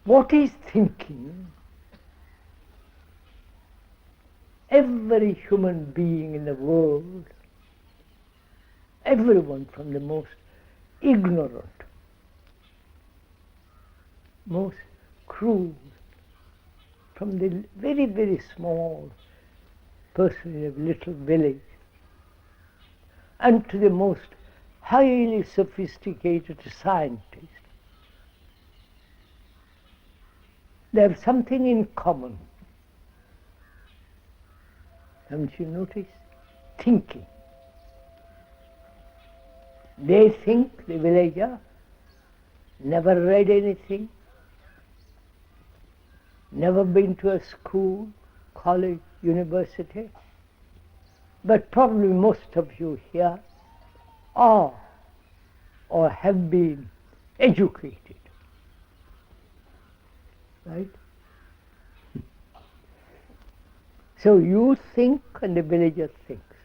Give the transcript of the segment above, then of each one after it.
What is thinking? Every human being in the world, everyone from the most ignorant, most crude, from the very, very small person in a little village, and to the most highly sophisticated scientist, they have something in common. Haven't you noticed? Thinking. They think, the villager, never read anything, never been to a school, college, university, but probably most of you here are or have been educated. Right? So you think and the villager thinks.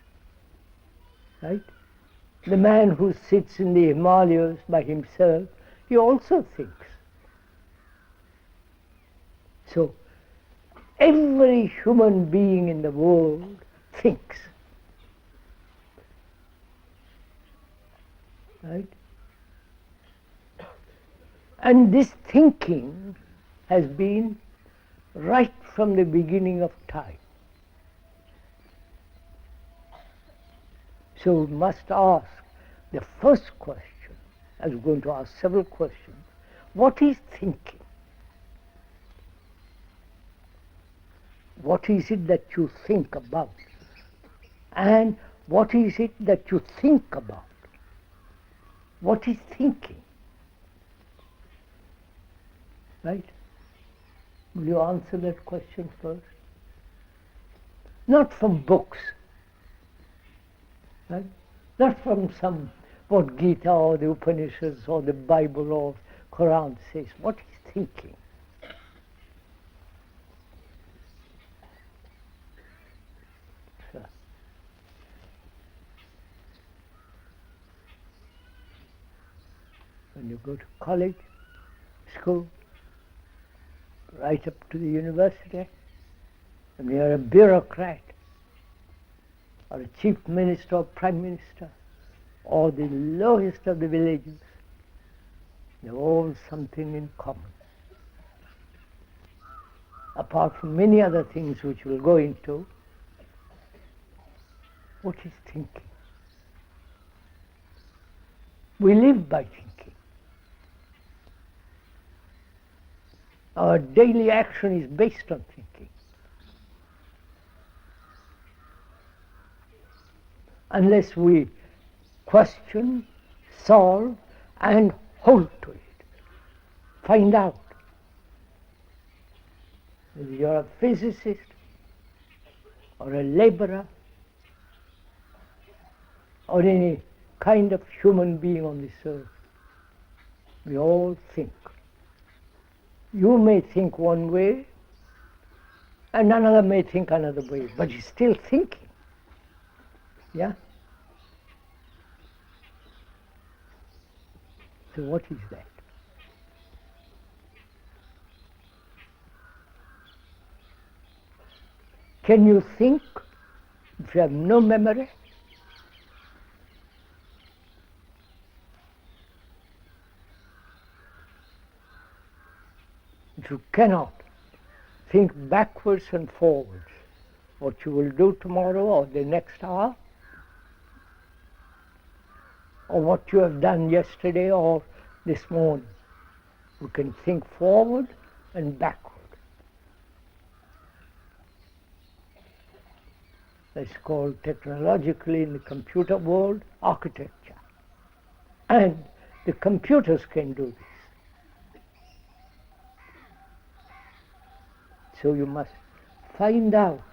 Right? The man who sits in the Himalayas by himself, he also thinks. So every human being in the world thinks. Right? And this thinking has been right from the beginning of time. So we must ask the first question, as we're going to ask several questions, what is thinking? What is it that you think about? And what is it that you think about? What is thinking? Right? Will you answer that question first? Not from books. Right? Not from some, what Gita or the Upanishads or the Bible or Quran says. What is thinking? So, when you go to college, school, right up to the university, and you're a bureaucrat, or a chief minister or prime minister, or the lowest of the villages, they're all something in common. Apart from many other things which we'll go into, what is thinking? We live by thinking. Our daily action is based on thinking. Unless we question, solve, and hold to it, find out. Whether you're a physicist or a laborer or any kind of human being on this earth, we all think. You may think one way, and another may think another way, but you're still thinking. Yeah? So what is that? Can you think if you have no memory? If you cannot think backwards and forwards, what you will do tomorrow or the next hour, or what you have done yesterday or this morning. You can think forward and backward. That's called technologically in the computer world architecture. And the computers can do this. So you must find out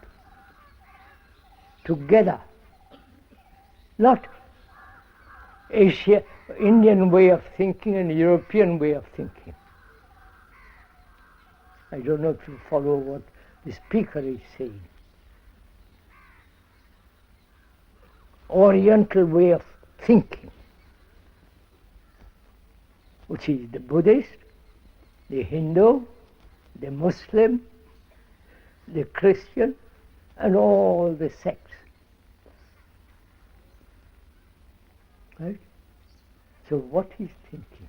together, not Asia, Indian way of thinking and European way of thinking. I don't know if you follow what the speaker is saying. Oriental way of thinking, which is the Buddhist, the Hindu, the Muslim, the Christian, and all the sects. Right? So what he's thinking.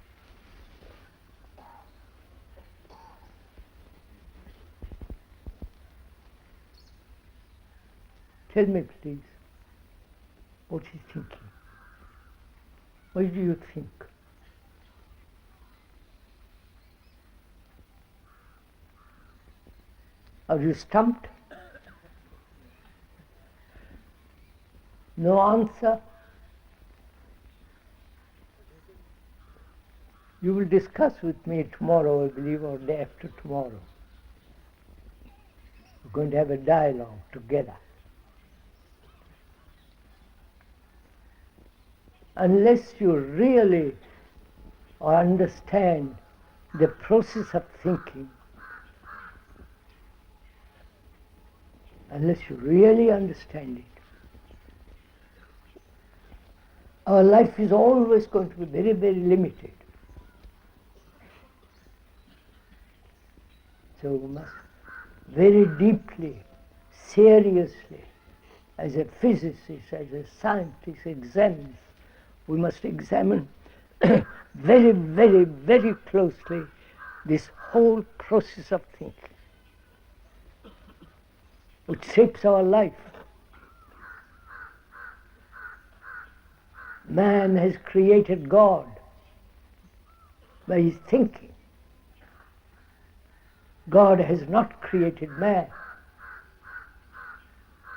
Tell me please, what he's thinking. What do you think? Are you stumped? No answer? You will discuss with me tomorrow, I believe, or day after tomorrow. We're going to have a dialogue together. Unless you really understand the process of thinking, unless you really understand it, our life is always going to be very, very limited. So we must very deeply, seriously, as a physicist, as a scientist examines, we must examine very, very, very closely this whole process of thinking, which shapes our life. Man has created God by his thinking. God has not created man.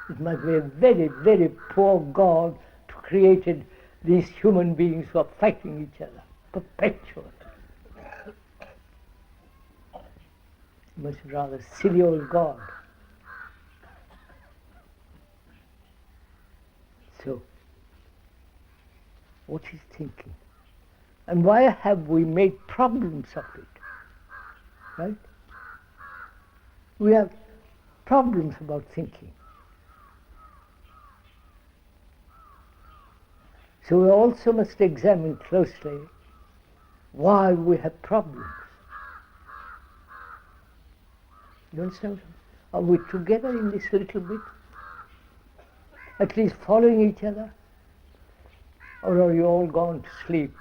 It must be a very, very poor God to created these human beings who are fighting each other perpetually. It must be rather silly old God. So, what is thinking? And why have we made problems of it? Right? We have problems about thinking. So we also must examine closely why we have problems. You understand? Are we together in this little bit? At least following each other? Or are you all gone to sleep?